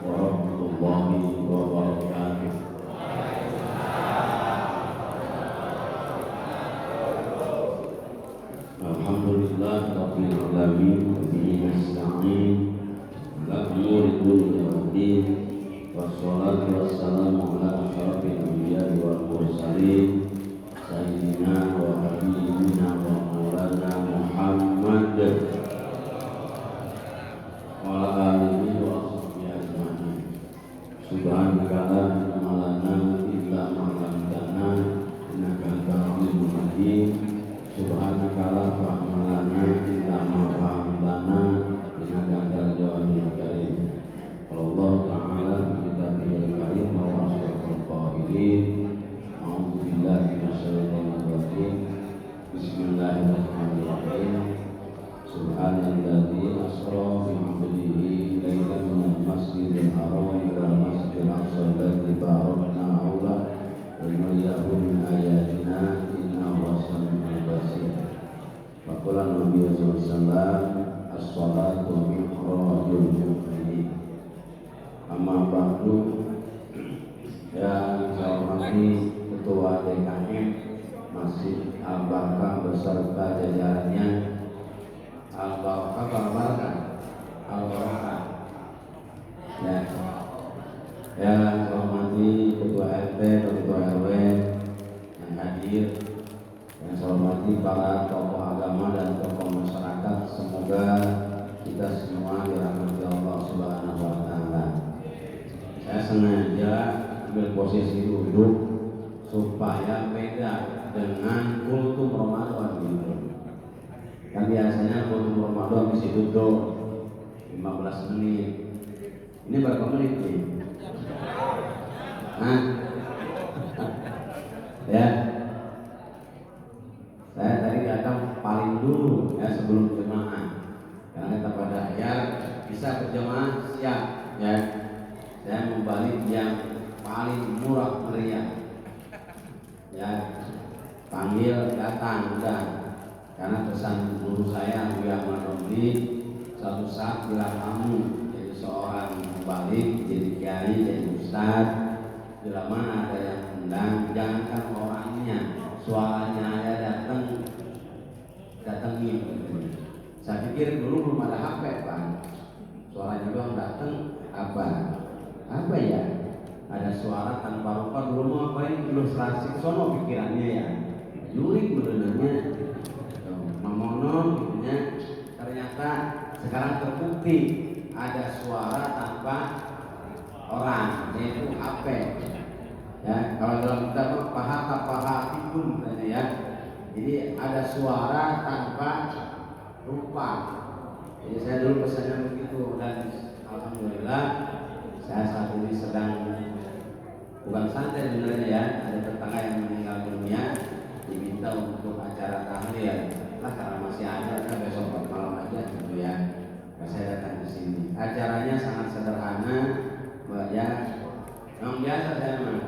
warahmatullahi wabarakatuh. Alhamdulillah rabbil alamin wa bihi nasta'in ala umuri dunya waddin wassalatu wassalamu ala asyrafil anbiya'i wal mursalin sayyidina wa habibina wa maulana Muhammad wa ala alihi wa sahbihi ajma'in. Subhanaka la ilma lana illa ma 'allamtana innaka antal alimul hakim. Subhanaka la fahma lana illa ma fahmtana innaka antal jawabul karim. Allah Ta'ala kitabihil karim wa asyrafil qailin. A'udzu billahi minasyaitonir rajim. Bismillahirrahmanirrahim. Subhanalladzi asra bi 'abdihi lailan minal masjidil haram ilal masjidil aqsa alladzi barakna hawlahu linuriyahu min ayatina innahu was-sami'ul basir. Wa qala Nabi sallallahu alaihi wasallam as-shalatu mi'rajul mu'minin. Amma ba'du. Yang saya hormati Ketua DKM Masjid Al-Barkah beserta jajarannya. Al-Barkah Al-Barkah. Ya, yang saya hormati Ketua RT dan Ketua RW yang hadir. Yang saya hormati para tokoh agama dan tokoh masyarakat. Semoga kita semua dirahmati Allah Subhanahu wa Ta'ala. Saya sengaja ambil posisi duduk supaya beda dengan kultum Ramadan gitu. Kan biasanya kultum Ramadan mesti duduk 15 menit. Ini berapa menit nih? Nah, ya. Saya tadi datang paling dulu ya sebelum jemaah. Karena kata pada ya bisa berjemaah siap ya. Saya membalik yang paling murah meriah. Ya, panggil datang udah. Karena pesan guru saya Buya Maromli, suatu saat bila kamu jadi seorang membalik, jadi kiai, jadi ustaz, bila mana ada yang undang, jangankan orangnya, suaranya aja datengin. Saya pikir dulu belum ada HP Pak. Suaranya doang dateng apa ya? Ada suara tanpa rupa. Dulu mau ngapain ilustrasi sono pikirannya ya. Jurik benernya. Memonon gitunya. Ternyata sekarang terbukti ada suara tanpa orang, yaitu HP. Ya, kalau dalam kitab paha pun katanya ya. Jadi ada suara tanpa rupa. Jadi saya dulu pesannya begitu dan alhamdulillah saya saat ini sedang bukan santai sebenarnya ya, ada tetangga yang meninggal dunia diminta untuk acara tahlil. Lah karena masih ada, kan besok malam aja gitu ya. Nah, saya datang ke sini. Acaranya sangat sederhana, ya. Yang biasa saya mah.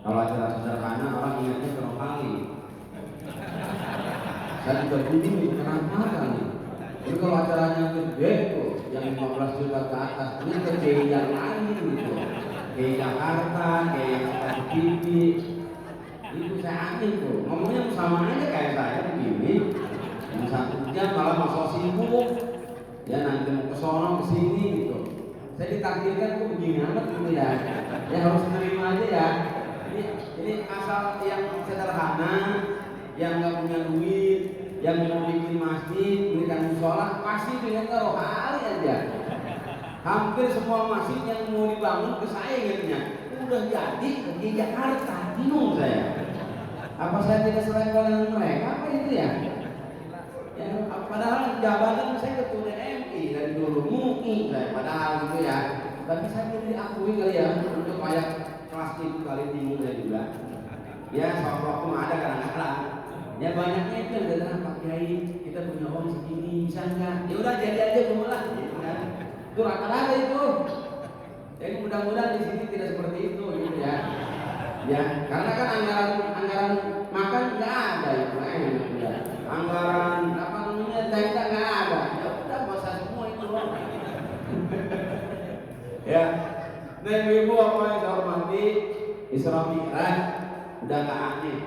Kalau acara sederhana orang ingatnya ke kali. Saya juga bingung kenapa kali. Jadi kalau acaranya gede tuh, yang 15 juta ke atas, ini ke yang lain gitu. Ke Jakarta, ke TV, itu saya angin tuh. Ngomongnya sama aja kayak saya begini. Yang satu jam malah masuk sibuk. Ya nanti mau ke sono ke sini gitu. Saya ditakdirkan tuh begini amat gitu ya. Ya harus menerima aja ya. Ini asal yang sederhana, yang nggak punya duit, yang mau bikin masjid, berikan musola, pasti dengan rohani aja. Hampir semua masjid yang mau dibangun ke saya ingatnya udah jadi ke Jakarta, bingung saya. Apa saya tidak selevel dengan mereka? Apa itu ya? Ya padahal jabatan saya ketua DMI dari dulu MUI, padahal gitu ya. Tapi saya belum diakui kali ya untuk kayak kelas itu kali bingung saya juga. Ya waktu ada kadang-kadang. Ya banyaknya itu yang datang Pak Kiai, kita punya uang segini, bisa enggak? Ya udah jadi aja dulu lah, gitu kan? Itu rata-rata itu. Jadi mudah-mudahan di sini tidak seperti itu, gitu ya. Ya, karena kan anggaran makan nggak ada itu, ya. Anggaran apa namanya tenda nggak ada. Ya udah masa semua itu loh. Ya, nah ibu apa yang saya hormati, Isra Mi'raj udah gak aneh.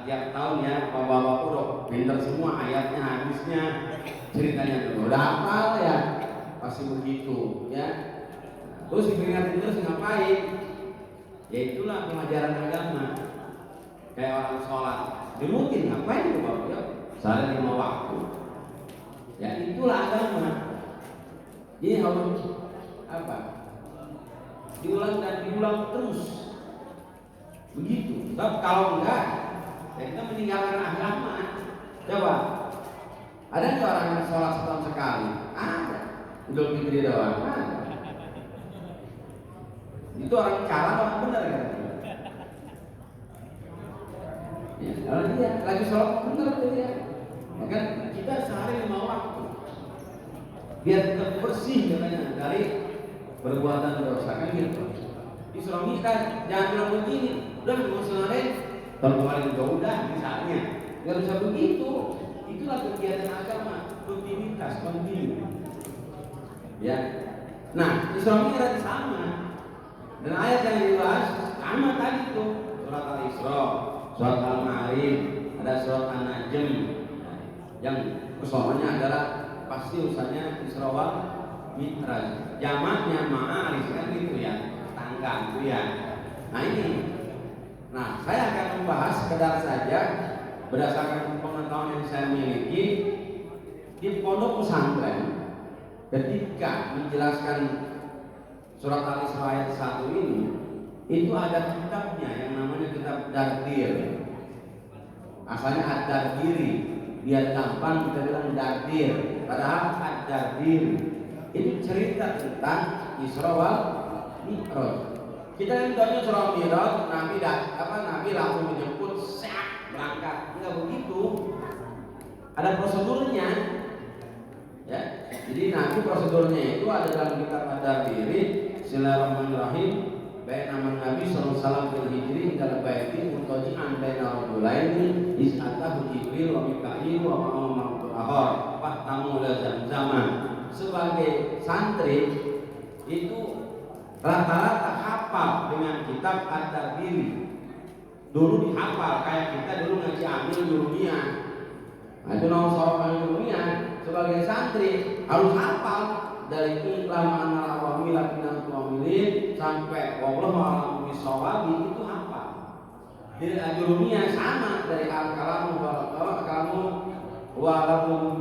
Tiap tahun ya, bapak-bapak udah pinter semua ayatnya, hadisnya, ceritanya udah hafal ya, pasti begitu ya. Terus diperingatin terus ngapain? Ya itulah pengajaran agama. Kayak orang sholat, dirutin ngapain itu bapak? Ya, salah 5 waktu. Ya itulah agama. Ini harus apa? Diulang dan diulang terus. Begitu. Sebab kalau enggak, ya kita meninggalkan agama. Coba, ada nggak orang yang sholat setahun sekali? Ada. Idul Fitri doang. Ada. Itu orang cara orang benar kan? Ya, kalau dia lagi sholat benar dia. Ya kan kita sehari 5 waktu. Biar tetap bersih katanya dari perbuatan dosa kan gitu. Isra Mi'raj jangan bilang begini, udah emosionalin tahun kemarin juga udah misalnya, nggak bisa begitu. Itulah kegiatan agama, rutinitas, kontinu. Ya, nah Isra Mi'raj sama, dan ayat yang dibahas sama tadi tuh, surat Al-Isra, surat Al-Ma'arij, ada surat An-Najm, yang kesoalnya adalah pasti usahanya Isra wal Mi'raj, jamaknya Ma'arij kan gitu ya. Gitu ya. Nah ini, nah saya akan membahas sekedar saja berdasarkan pengetahuan yang saya miliki di pondok pesantren. Ketika menjelaskan surat Al-Isra ayat 1 ini, itu ada kitabnya yang namanya kitab Dardir. Asalnya Ad-Dardiri, biar gampang kita bilang Dardir. Padahal Ad-Dardir itu cerita tentang Isra wal Mi'raj. Kita yang tahunya surah Mi'raj, Nabi langsung menjemput, siap berangkat. Enggak begitu. Ada prosedurnya. Ya. Jadi Nabi prosedurnya itu ada dalam kitab Ad-Dardiri. Bismillahirrahmanirrahim. Baik nama Nabi sallallahu alaihi wasallam fil hijri dalam baiti mutaji'an baina rajulaini is'atahu Jibril wa Mika'il wa ma'amul akhar fahtamu la zaman. Sebagai santri itu rata-rata hafal dengan kitab Ad-Dardiri. Dulu dihafal kayak kita dulu ngaji amil dunia. Nah itu nama seorang dunia sebagai santri harus hafal dari iklam anak awamil awamilin sampai wallahu a'lam bishawab itu hafal. Jadi dunia sama dari al-kalamu kamu walaupun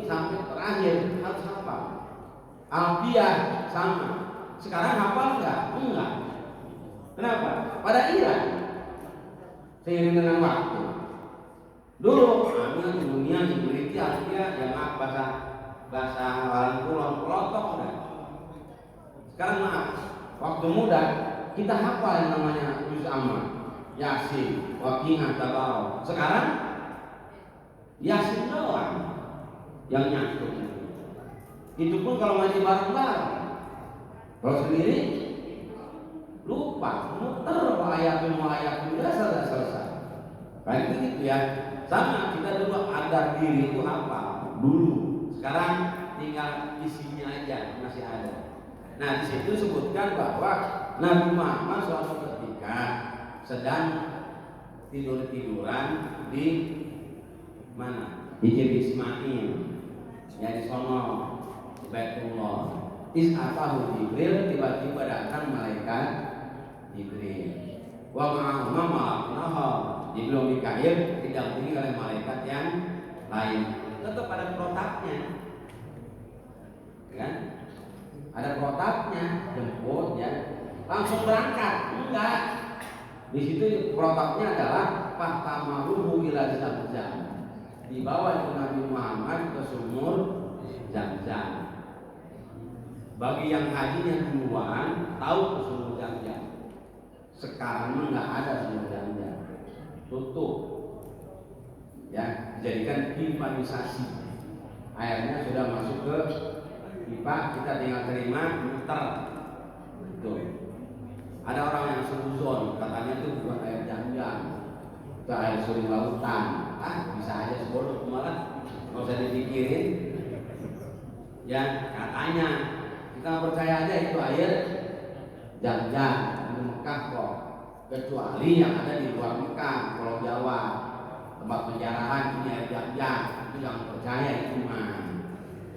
sampai terakhir harus hafal. Alfiah sama. Sekarang hafal enggak? Enggak. Kenapa? Pada iya. Seiring dengan waktu. Dulu ambil dunia diberi alfiah yang bahasa orang pulau pelotok udah. Sekarang maaf, waktu muda kita hafal yang namanya juz amma, Yasin, Waqiah, Tabarok. Sekarang Yasin doang yang nyatu. Itu pun kalau ngaji bareng-bareng. Kalau sendiri lupa, muter ayatun udah selesai. Kayak gitu ya. Sama kita dulu Adar diri itu hafal dulu. Sekarang tinggal isinya aja masih ada. Nah di situ sebutkan bahwa Nabi Muhammad suatu ketika sedang tiduran di mana? Di Ismail. Ya di sono. Baitullah. Is'atahu Jibril, tiba-tiba datang malaikat Jibril. Wa ma'ahu Jibril Mikail didampingi oleh malaikat yang lain. Tetap ada protapnya, kan? Ada protapnya, jemput ya. Langsung berangkat? Enggak. Di situ protapnya adalah fahtamaruhu ila Zamzam. Dibawa itu Nabi Muhammad ke sumur Zamzam. Bagi yang hajinya duluan tahu ke sumur Zamzam. Sekarang nggak ada sumur Zamzam, tutup. Ya, dijadikan pipanisasi. Airnya sudah masuk ke pipa, kita tinggal terima, muter. Gitu. Ada orang yang suzon, katanya itu bukan air Zamzam, itu air suri lautan. Bisa aja sebodoh malah, nggak usah dipikirin. Ya, katanya Kita percaya aja itu air Zam-Zam di Mekah kok. Kecuali yang ada di luar Mekah, Pulau Jawa, tempat penjarahan ini air Zam-Zam, itu jangan percaya itu mah.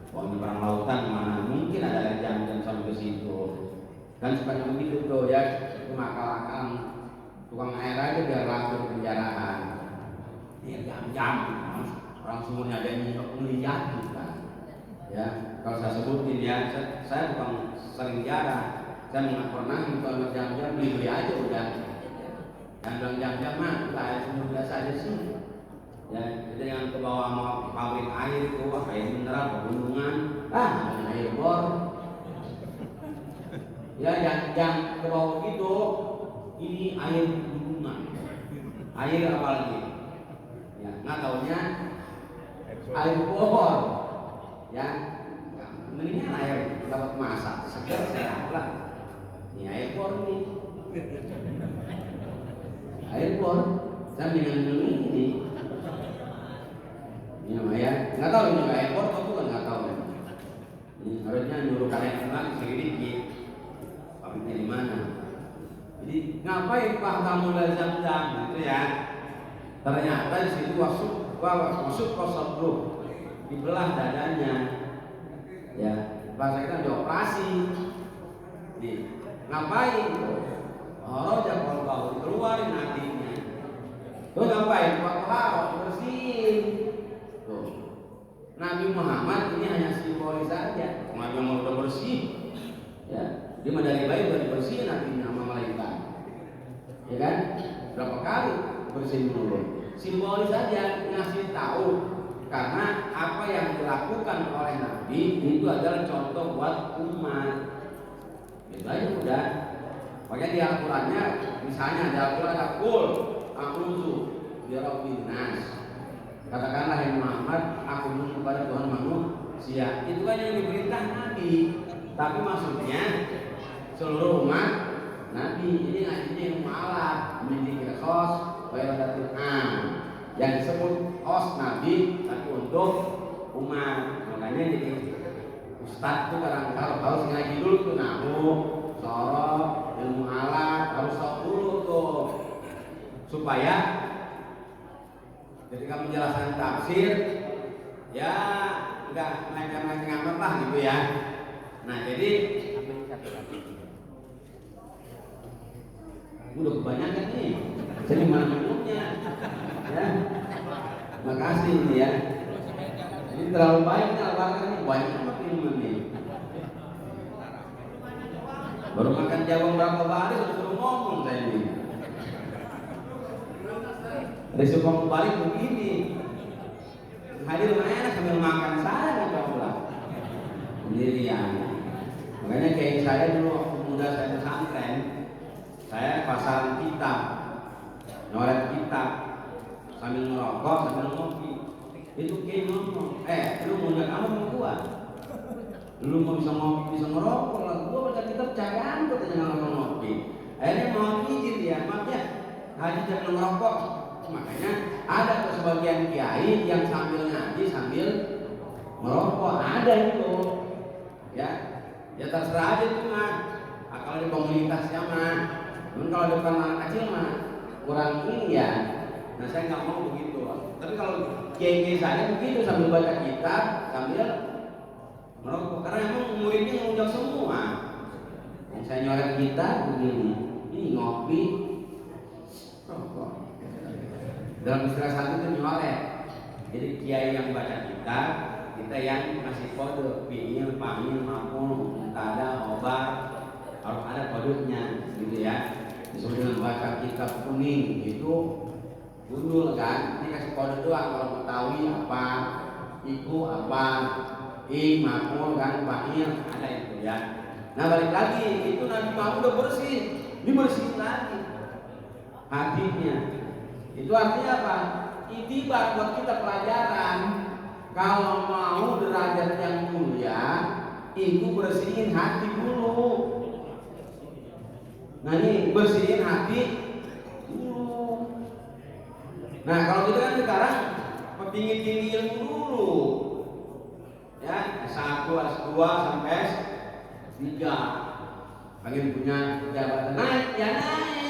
Kalau di perang lautan mana mungkin ada air Zam-Zam sampai ke situ. Dan sepanjang begitu tuh ya, cuma akal-akalan tukang air aja biar langsung ke penjarahan. Ini Zam-Zam, orang semuanya ada yang melihat kan. Ya, kalau saya sebutin ya, saya bukan sering jarang. Saya nggak pernah kalau Zam-Zam beli aja udah. Yang bilang Zam-Zam mah air sumur biasa aja sih. Ya, jadi yang ke bawah mau pabrik air itu, air mineral, pegunungan, air bor. Ya, yang ke bawah itu, ini air pegunungan, air apa lagi? Ya, nggak taunya air bor. Ya, mendingan air dapat masak, segar sehat lah. Ini air bor nih. Air bor, saya mendingan minum ini. Ya, ya, nggak tahu ini air bor atau bukan, nggak tahu. Ini harusnya nyuruh kalian lagi sedikit, pabriknya di mana. Jadi ngapain Pak kamu dari Zam-Zam gitu ya? Ternyata di situ masuk kosobro, dibelah dadanya. Ya, bahasa kita dioperasi. Nih, ngapain? Oh, jangan bau keluarin hatinya. Tuh ngapain? Harus bersihin. Tuh, Nabi Muhammad ini hanya simbolis saja. Nabi Muhammad udah bersih. Ya, dia dari bayi udah dibersihin hatinya sama malaikat. Ya kan? Berapa kali bersihin dulu? Simbolis saja, ngasih tahu. Karena apa yang dilakukan oleh Nabi itu adalah contoh buat umat. Itu aja udah. Makanya di Al-Qurannya, misalnya di Al-Quran ada kul, a'udzu birabbin nas. Katakanlah yang Muhammad, aku menuju kepada Tuhan manusia. Itu kan yang diperintah Nabi. Tapi maksudnya seluruh umat Nabi. Ini ngajinya yang malah menjadi khos, bayadatul am. Yang disebut khos Nabi, tapi untuk umat. Makanya jadi Ustadz tuh kadang-kadang harus ngaji dulu tuh nahu, sorok, ilmu alat harus tahu dulu tuh supaya ketika menjelaskan tafsir ya nggak ngacang-ngacang amat lah gitu ya. Nah jadi udah kebanyakan nih, jadi mana minumnya ya. Makasih ini ya. Ini terlalu baik nih albarkan nih, banyak amat minuman nih. Baru makan jagung berapa hari sudah ngomong saya ini. Risiko kembali begini. Hadir mana enak sambil makan saya nggak pulang sendirian. Makanya kayak saya dulu waktu muda saya pesantren, saya pasaran kitab, nyoret kitab sambil ngerokok sambil ngopi. Itu kayak ngomong, lu mau nggak kamu mau gua? Lu mau bisa ngopi bisa ngerokok lah, gua baca kitab jangan tuh jangan ngopi. Akhirnya mau izin dia, maaf ya, haji jangan ngerokok. Makanya ada tuh sebagian kiai yang sambil ngaji sambil merokok, ada itu. Ya terserah aja tuh mah. Kalau di komunitasnya mah, cuman kalau depan anak kecil mah kurang ini ya. Nah saya nggak mau begitu. Tapi kalau kiai saya begitu sambil baca kitab sambil merokok, karena emang muridnya ngundang semua. Yang saya nyoret kitab begini, ini ngopi, rokok. Dalam istilah satu itu nyoret. Jadi kiai yang baca kitab, kita yang ngasih kode, pinil, panggil, mampu, tada, obat, harus ada kodenya, gitu ya. Disebut dengan baca kitab kuning, itu gundul kan. Ini kasih kode doang kalau mengetahui apa, iku apa, makmur kan, panggil, ada itu ya. Nah balik lagi, itu Nabi Muhammad udah bersih, dibersihin lagi hatinya. Itu artinya apa? Itibar buat kita pelajaran. Kalau mau derajat yang mulia, itu bersihin hati dulu. Nah ini bersihin hati dulu. Nah kalau kita kan sekarang tinggi-tinggi ilmu dulu, ya S1, S2 sampai tiga pengen punya jabatan naik ya naik